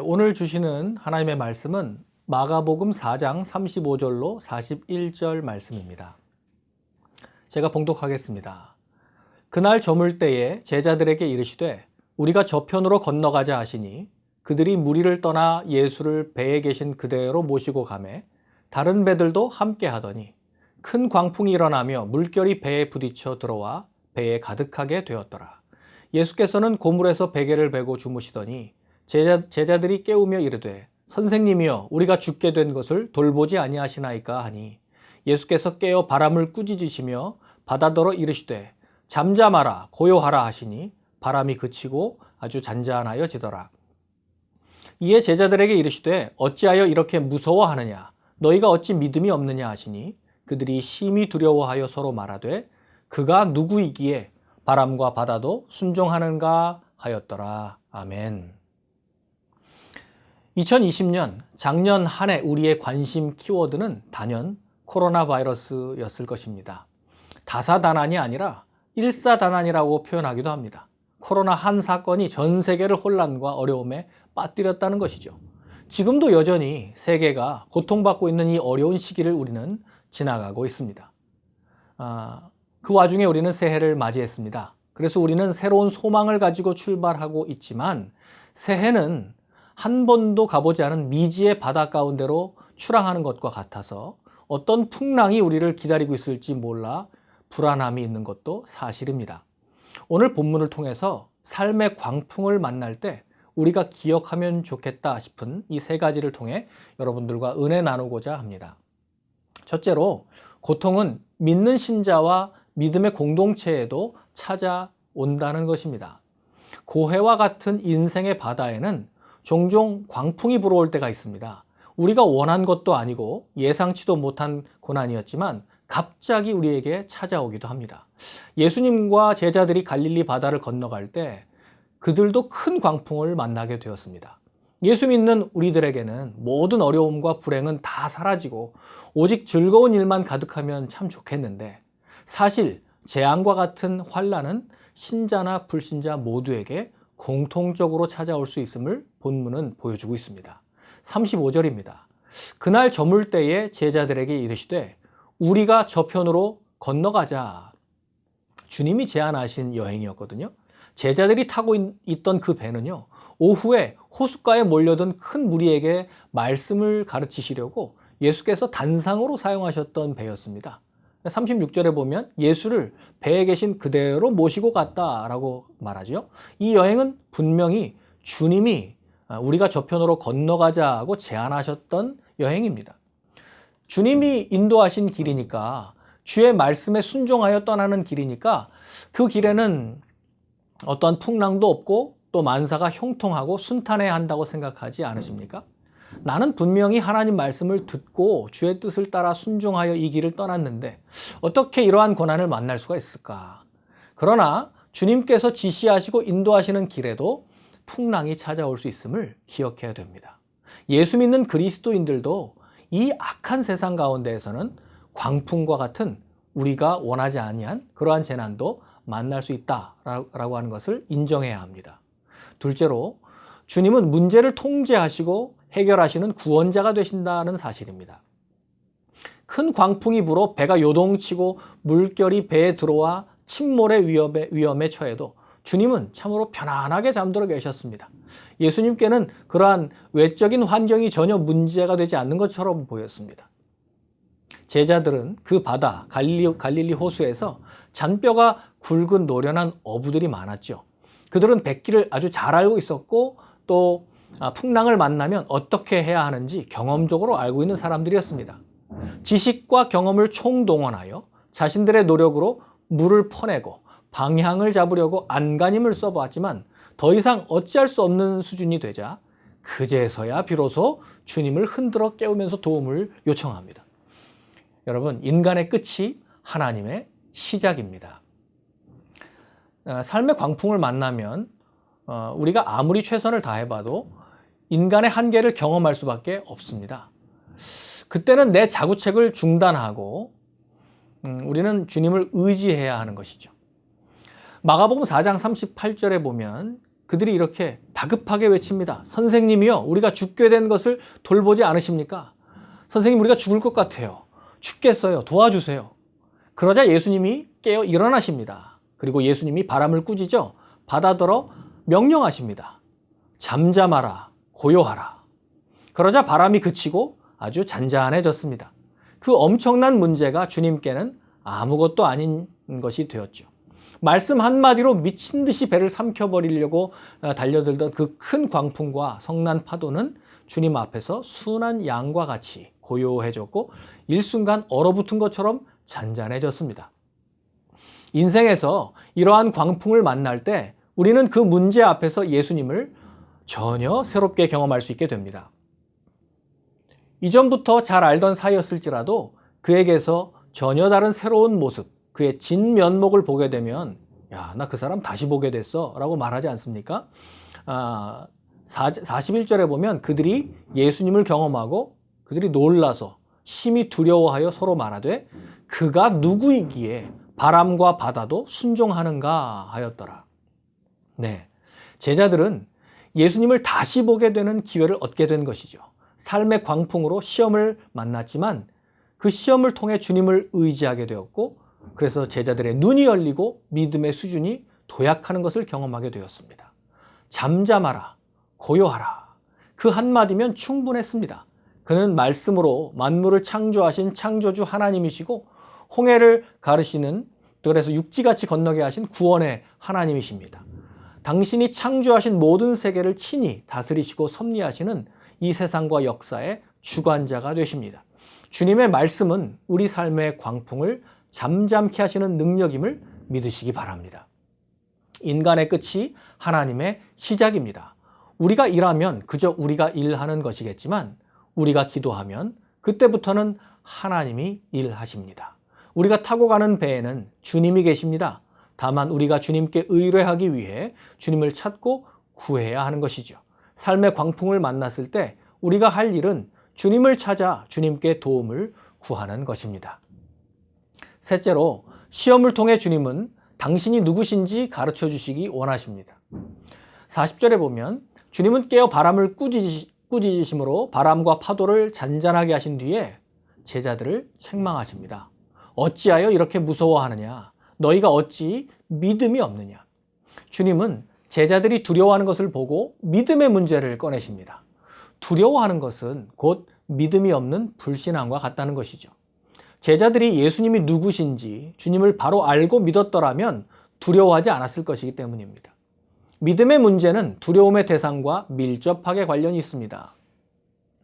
오늘 주시는 하나님의 말씀은 마가복음 4장 35절로 41절 말씀입니다. 제가 봉독하겠습니다. 그날 저물 때에 제자들에게 이르시되 우리가 저편으로 건너가자 하시니 그들이 무리를 떠나 예수를 배에 계신 그대로 모시고 가매 다른 배들도 함께 하더니 큰 광풍이 일어나며 물결이 배에 부딪혀 들어와 배에 가득하게 되었더라. 예수께서는 고물에서 베개를 베고 주무시더니 제자들이 깨우며 이르되 선생님이여 우리가 죽게 된 것을 돌보지 아니하시나이까 하니 예수께서 깨어 바람을 꾸짖으시며 바다더러 이르시되 잠잠하라 고요하라 하시니 바람이 그치고 아주 잔잔하여지더라. 이에 제자들에게 이르시되 어찌하여 이렇게 무서워하느냐 너희가 어찌 믿음이 없느냐 하시니 그들이 심히 두려워하여 서로 말하되 그가 누구이기에 바람과 바다도 순종하는가 하였더라. 아멘. 2020년 작년 한 해 우리의 관심 키워드는 단연 코로나 바이러스였을 것입니다. 다사다난이 아니라 일사다난이라고 표현하기도 합니다. 코로나 한 사건이 전 세계를 혼란과 어려움에 빠뜨렸다는 것이죠. 지금도 여전히 세계가 고통받고 있는 이 어려운 시기를 우리는 지나가고 있습니다. 그 와중에 우리는 새해를 맞이했습니다. 그래서 우리는 새로운 소망을 가지고 출발하고 있지만 새해는 한 번도 가보지 않은 미지의 바다 가운데로 출항하는 것과 같아서 어떤 풍랑이 우리를 기다리고 있을지 몰라 불안함이 있는 것도 사실입니다. 오늘 본문을 통해서 삶의 광풍을 만날 때 우리가 기억하면 좋겠다 싶은 이 세 가지를 통해 여러분들과 은혜 나누고자 합니다. 첫째로 고통은 믿는 신자와 믿음의 공동체에도 찾아온다는 것입니다. 고해와 같은 인생의 바다에는 종종 광풍이 불어올 때가 있습니다. 우리가 원한 것도 아니고 예상치도 못한 고난이었지만 갑자기 우리에게 찾아오기도 합니다. 예수님과 제자들이 갈릴리 바다를 건너갈 때 그들도 큰 광풍을 만나게 되었습니다. 예수 믿는 우리들에게는 모든 어려움과 불행은 다 사라지고 오직 즐거운 일만 가득하면 참 좋겠는데 사실 재앙과 같은 환난은 신자나 불신자 모두에게 공통적으로 찾아올 수 있음을 본문은 보여주고 있습니다. 35절입니다. 그날 저물 때에 제자들에게 이르시되 우리가 저편으로 건너가자. 주님이 제안하신 여행이었거든요. 제자들이 타고 있던 그 배는요. 오후에 호숫가에 몰려든 큰 무리에게 말씀을 가르치시려고 예수께서 단상으로 사용하셨던 배였습니다. 36절에 보면 예수를 배에 계신 그대로 모시고 갔다라고 말하죠. 이 여행은 분명히 주님이 우리가 저편으로 건너가자고 제안하셨던 여행입니다. 주님이 인도하신 길이니까 주의 말씀에 순종하여 떠나는 길이니까 그 길에는 어떠한 풍랑도 없고 또 만사가 형통하고 순탄해야 한다고 생각하지 않으십니까? 나는 분명히 하나님 말씀을 듣고 주의 뜻을 따라 순종하여 이 길을 떠났는데 어떻게 이러한 고난을 만날 수가 있을까? 그러나 주님께서 지시하시고 인도하시는 길에도 풍랑이 찾아올 수 있음을 기억해야 됩니다. 예수 믿는 그리스도인들도 이 악한 세상 가운데에서는 광풍과 같은 우리가 원하지 아니한 그러한 재난도 만날 수 있다라고 하는 것을 인정해야 합니다. 둘째로 주님은 문제를 통제하시고 해결하시는 구원자가 되신다는 사실입니다. 큰 광풍이 불어 배가 요동치고 물결이 배에 들어와 침몰의 위험에 처해도 주님은 참으로 편안하게 잠들어 계셨습니다. 예수님께는 그러한 외적인 환경이 전혀 문제가 되지 않는 것처럼 보였습니다. 제자들은 그 바다 갈릴리 호수에서 잔뼈가 굵은 노련한 어부들이 많았죠. 그들은 뱃길을 아주 잘 알고 있었고 또 풍랑을 만나면 어떻게 해야 하는지 경험적으로 알고 있는 사람들이었습니다. 지식과 경험을 총동원하여 자신들의 노력으로 물을 퍼내고 방향을 잡으려고 안간힘을 써보았지만 더 이상 어찌할 수 없는 수준이 되자 그제서야 비로소 주님을 흔들어 깨우면서 도움을 요청합니다. 여러분, 인간의 끝이 하나님의 시작입니다. 삶의 광풍을 만나면 우리가 아무리 최선을 다해봐도 인간의 한계를 경험할 수밖에 없습니다. 그때는 내 자구책을 중단하고 우리는 주님을 의지해야 하는 것이죠. 마가복음 4장 38절에 보면 그들이 이렇게 다급하게 외칩니다. 선생님이요, 우리가 죽게 된 것을 돌보지 않으십니까? 선생님, 우리가 죽을 것 같아요. 죽겠어요. 도와주세요. 그러자 예수님이 깨어 일어나십니다. 그리고 예수님이 바람을 꾸짖어 바다더러 명령하십니다. 잠잠하라, 고요하라. 그러자 바람이 그치고 아주 잔잔해졌습니다. 그 엄청난 문제가 주님께는 아무것도 아닌 것이 되었죠. 말씀 한마디로 미친 듯이 배를 삼켜버리려고 달려들던 그 큰 광풍과 성난 파도는 주님 앞에서 순한 양과 같이 고요해졌고 일순간 얼어붙은 것처럼 잔잔해졌습니다. 인생에서 이러한 광풍을 만날 때 우리는 그 문제 앞에서 예수님을 전혀 새롭게 경험할 수 있게 됩니다. 이전부터 잘 알던 사이였을지라도 그에게서 전혀 다른 새로운 모습, 그의 진면목을 보게 되면 야, 나 그 사람 다시 보게 됐어 라고 말하지 않습니까? 41절에 보면 그들이 예수님을 경험하고 그들이 놀라서 심히 두려워하여 서로 말하되 그가 누구이기에 바람과 바다도 순종하는가 하였더라. 네, 제자들은 예수님을 다시 보게 되는 기회를 얻게 된 것이죠. 삶의 광풍으로 시험을 만났지만 그 시험을 통해 주님을 의지하게 되었고 그래서 제자들의 눈이 열리고 믿음의 수준이 도약하는 것을 경험하게 되었습니다. 잠잠하라, 고요하라. 그 한마디면 충분했습니다. 그는 말씀으로 만물을 창조하신 창조주 하나님이시고 홍해를 가르시는 그래서 육지같이 건너게 하신 구원의 하나님이십니다. 당신이 창조하신 모든 세계를 친히 다스리시고 섭리하시는 이 세상과 역사의 주관자가 되십니다. 주님의 말씀은 우리 삶의 광풍을 잠잠케 하시는 능력임을 믿으시기 바랍니다. 인간의 끝이 하나님의 시작입니다. 우리가 일하면 그저 우리가 일하는 것이겠지만 우리가 기도하면 그때부터는 하나님이 일하십니다. 우리가 타고 가는 배에는 주님이 계십니다. 다만 우리가 주님께 의뢰하기 위해 주님을 찾고 구해야 하는 것이죠. 삶의 광풍을 만났을 때 우리가 할 일은 주님을 찾아 주님께 도움을 구하는 것입니다. 셋째로 시험을 통해 주님은 당신이 누구신지 가르쳐 주시기 원하십니다. 40절에 보면 주님은 깨어 바람을 꾸짖으심으로 바람과 파도를 잔잔하게 하신 뒤에 제자들을 책망하십니다. 어찌하여 이렇게 무서워하느냐? 너희가 어찌 믿음이 없느냐? 주님은 제자들이 두려워하는 것을 보고 믿음의 문제를 꺼내십니다. 두려워하는 것은 곧 믿음이 없는 불신앙과 같다는 것이죠. 제자들이 예수님이 누구신지 주님을 바로 알고 믿었더라면 두려워하지 않았을 것이기 때문입니다. 믿음의 문제는 두려움의 대상과 밀접하게 관련이 있습니다.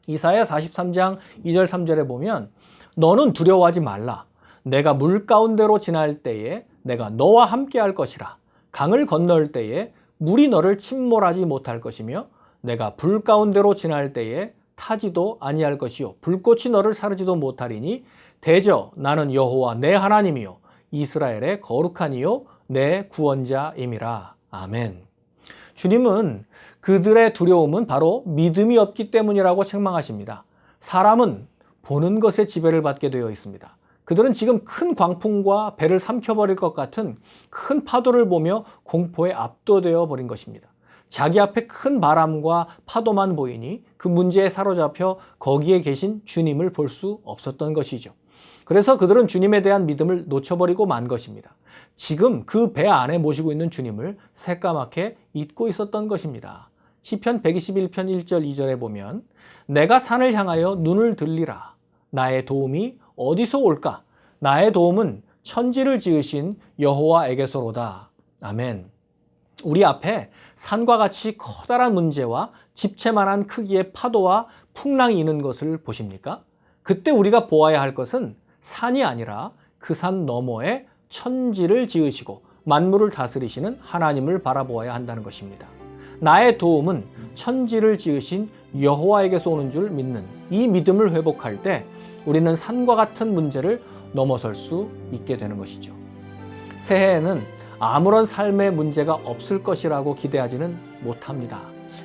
이사야 43장 2절 3절에 보면 너는 두려워하지 말라. 내가 물 가운데로 지날 때에 내가 너와 함께 할 것이라. 강을 건널 때에 물이 너를 침몰하지 못할 것이며 내가 불 가운데로 지날 때에 타지도 아니할 것이요 불꽃이 너를 사르지도 못하리니 대저 나는 여호와 내 하나님이요 이스라엘의 거룩한 이요 내 구원자임이라. 아멘. 주님은 그들의 두려움은 바로 믿음이 없기 때문이라고 책망하십니다. 사람은 보는 것에 지배를 받게 되어 있습니다. 그들은 지금 큰 광풍과 배를 삼켜버릴 것 같은 큰 파도를 보며 공포에 압도되어 버린 것입니다. 자기 앞에 큰 바람과 파도만 보이니 그 문제에 사로잡혀 거기에 계신 주님을 볼 수 없었던 것이죠. 그래서 그들은 주님에 대한 믿음을 놓쳐버리고 만 것입니다. 지금 그 배 안에 모시고 있는 주님을 새까맣게 잊고 있었던 것입니다. 시편 121편 1절 2절에 보면 내가 산을 향하여 눈을 들리라. 나의 도움이 어디서 올까? 나의 도움은 천지를 지으신 여호와에게서로다. 아멘. 우리 앞에 산과 같이 커다란 문제와 집채만한 크기의 파도와 풍랑이 있는 것을 보십니까? 그때 우리가 보아야 할 것은 산이 아니라 그 산 너머에 천지를 지으시고 만물을 다스리시는 하나님을 바라보아야 한다는 것입니다. 나의 도움은 천지를 지으신 여호와에게서 오는 줄 믿는 이 믿음을 회복할 때 우리는 산과 같은 문제를 넘어설 수 있게 되는 것이죠. 새해에는 아무런 삶의 문제가 없을 것이라고 기대하지는 못합니다.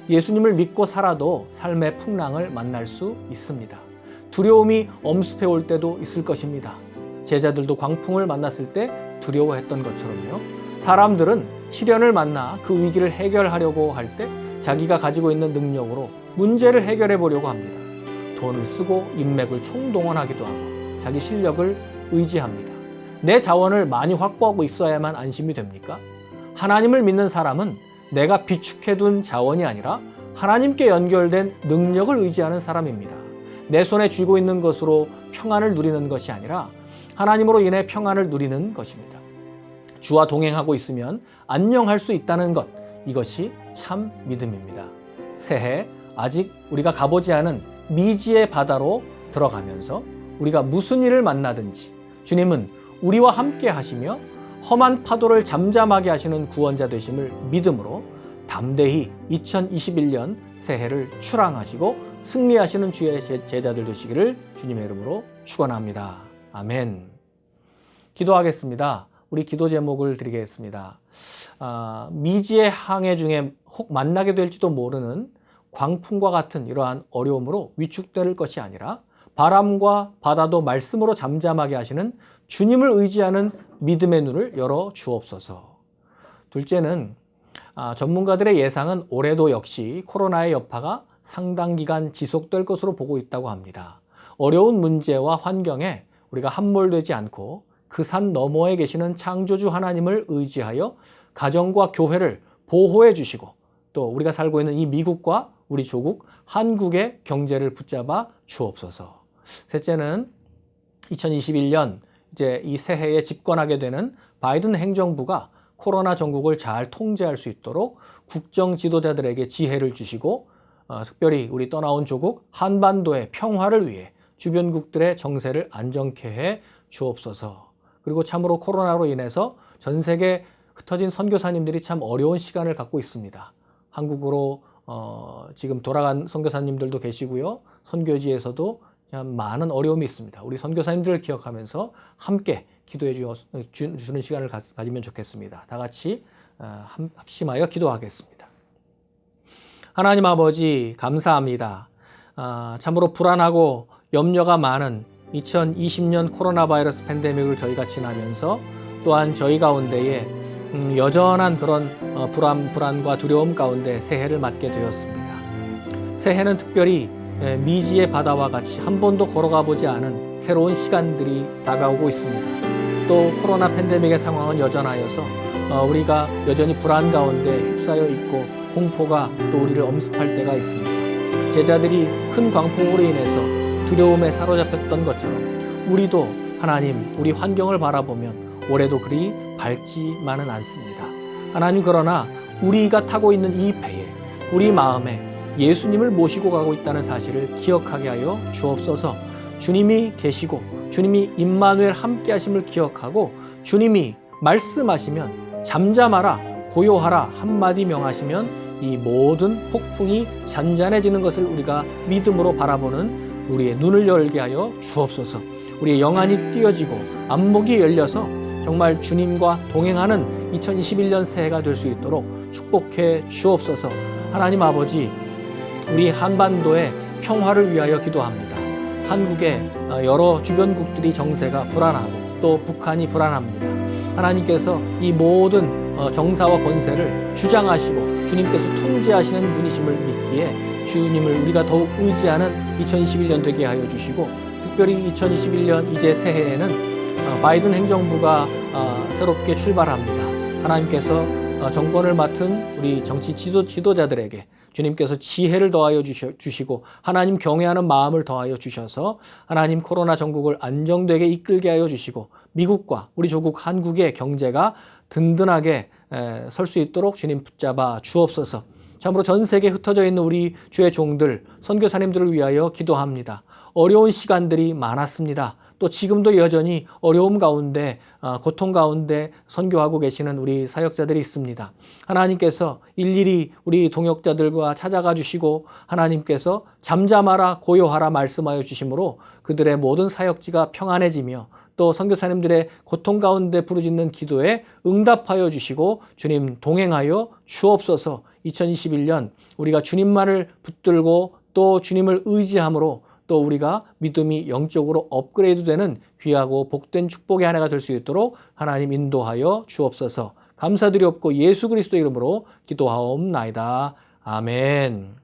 예수님을 믿고 살아도 삶의 풍랑을 만날 수 있습니다. 두려움이 엄습해 올 때도 있을 것입니다. 제자들도 광풍을 만났을 때 두려워했던 것처럼요. 사람들은 시련을 만나 그 위기를 해결하려고 할 때 자기가 가지고 있는 능력으로 문제를 해결해 보려고 합니다. 돈을 쓰고 인맥을 총동원하기도 하고 자기 실력을 의지합니다. 내 자원을 많이 확보하고 있어야만 안심이 됩니까? 하나님을 믿는 사람은 내가 비축해둔 자원이 아니라 하나님께 연결된 능력을 의지하는 사람입니다. 내 손에 쥐고 있는 것으로 평안을 누리는 것이 아니라 하나님으로 인해 평안을 누리는 것입니다. 주와 동행하고 있으면 안녕할 수 있다는 것, 이것이 참 믿음입니다. 새해 아직 우리가 가보지 않은 미지의 바다로 들어가면서 우리가 무슨 일을 만나든지 주님은 우리와 함께 하시며 험한 파도를 잠잠하게 하시는 구원자 되심을 믿음으로 담대히 2021년 새해를 출항하시고 승리하시는 주의 제자들 되시기를 주님의 이름으로 축원합니다. 아멘. 기도하겠습니다. 우리 기도 제목을 드리겠습니다. 미지의 항해 중에 혹 만나게 될지도 모르는 광풍과 같은 이러한 어려움으로 위축될 것이 아니라 바람과 바다도 말씀으로 잠잠하게 하시는 주님을 의지하는 믿음의 눈을 열어 주옵소서. 둘째는 전문가들의 예상은 올해도 역시 코로나의 여파가 상당 기간 지속될 것으로 보고 있다고 합니다. 어려운 문제와 환경에 우리가 함몰되지 않고 그 산 너머에 계시는 창조주 하나님을 의지하여 가정과 교회를 보호해 주시고 또 우리가 살고 있는 이 미국과 우리 조국 한국의 경제를 붙잡아 주옵소서. 셋째는 2021년 이제 이 새해에 집권하게 되는 바이든 행정부가 코로나 전국을 잘 통제할 수 있도록 국정 지도자들에게 지혜를 주시고 특별히 우리 떠나온 조국 한반도의 평화를 위해 주변국들의 정세를 안정케 해 주옵소서. 그리고 참으로 코로나로 인해서 전 세계 흩어진 선교사님들이 참 어려운 시간을 갖고 있습니다. 한국으로 지금 돌아간 선교사님들도 계시고요. 선교지에서도 참 많은 어려움이 있습니다. 우리 선교사님들을 기억하면서 함께 기도해 주는 시간을 가지면 좋겠습니다. 다 같이 합심하여 기도하겠습니다. 하나님 아버지 감사합니다. 참으로 불안하고 염려가 많은 2020년 코로나 바이러스 팬데믹을 저희가 지나면서 또한 저희 가운데에 여전한 그런 불안과 두려움 가운데 새해를 맞게 되었습니다. 새해는 특별히 미지의 바다와 같이 한 번도 걸어가 보지 않은 새로운 시간들이 다가오고 있습니다. 또 코로나 팬데믹의 상황은 여전하여서 우리가 여전히 불안 가운데 휩싸여 있고 공포가 또 우리를 엄습할 때가 있습니다. 제자들이 큰 광풍으로 인해서 두려움에 사로잡혔던 것처럼 우리도 하나님 우리 환경을 바라보면 올해도 그리 밝지만은 않습니다. 하나님 그러나 우리가 타고 있는 이 배에 우리 마음에 예수님을 모시고 가고 있다는 사실을 기억하게 하여 주옵소서. 주님이 계시고 주님이 임마누엘 함께 하심을 기억하고 주님이 말씀하시면 잠잠하라 고요하라 한마디 명하시면 이 모든 폭풍이 잔잔해지는 것을 우리가 믿음으로 바라보는 우리의 눈을 열게 하여 주옵소서. 우리의 영안이 띄어지고 안목이 열려서 정말 주님과 동행하는 2021년 새해가 될 수 있도록 축복해 주옵소서. 하나님 아버지 우리 한반도의 평화를 위하여 기도합니다. 한국의 여러 주변국들이 정세가 불안하고 또 북한이 불안합니다. 하나님께서 이 모든 정사와 권세를 주장하시고 주님께서 통제하시는 분이심을 믿기에 주님을 우리가 더욱 의지하는 2021년 되게 하여 주시고 특별히 2021년 이제 새해에는 바이든 행정부가 새롭게 출발합니다. 하나님께서 정권을 맡은 우리 정치 지도자들에게 주님께서 지혜를 더하여 주시고 하나님 경외하는 마음을 더하여 주셔서 하나님 코로나 전국을 안정되게 이끌게 하여 주시고 미국과 우리 조국 한국의 경제가 든든하게 설 수 있도록 주님 붙잡아 주옵소서. 참으로 전 세계에 흩어져 있는 우리 주의 종들, 선교사님들을 위하여 기도합니다. 어려운 시간들이 많았습니다. 또 지금도 여전히 어려움 가운데 고통 가운데 선교하고 계시는 우리 사역자들이 있습니다. 하나님께서 일일이 우리 동역자들과 찾아가 주시고 하나님께서 잠잠하라 고요하라 말씀하여 주심으로 그들의 모든 사역지가 평안해지며 또 선교사님들의 고통 가운데 부르짖는 기도에 응답하여 주시고 주님 동행하여 주옵소서. 2021년 우리가 주님만을 붙들고 또 주님을 의지함으로 또 우리가 믿음이 영적으로 업그레이드되는 귀하고 복된 축복의 한 해가 될 수 있도록 하나님 인도하여 주옵소서. 감사드리옵고 예수 그리스도 이름으로 기도하옵나이다. 아멘.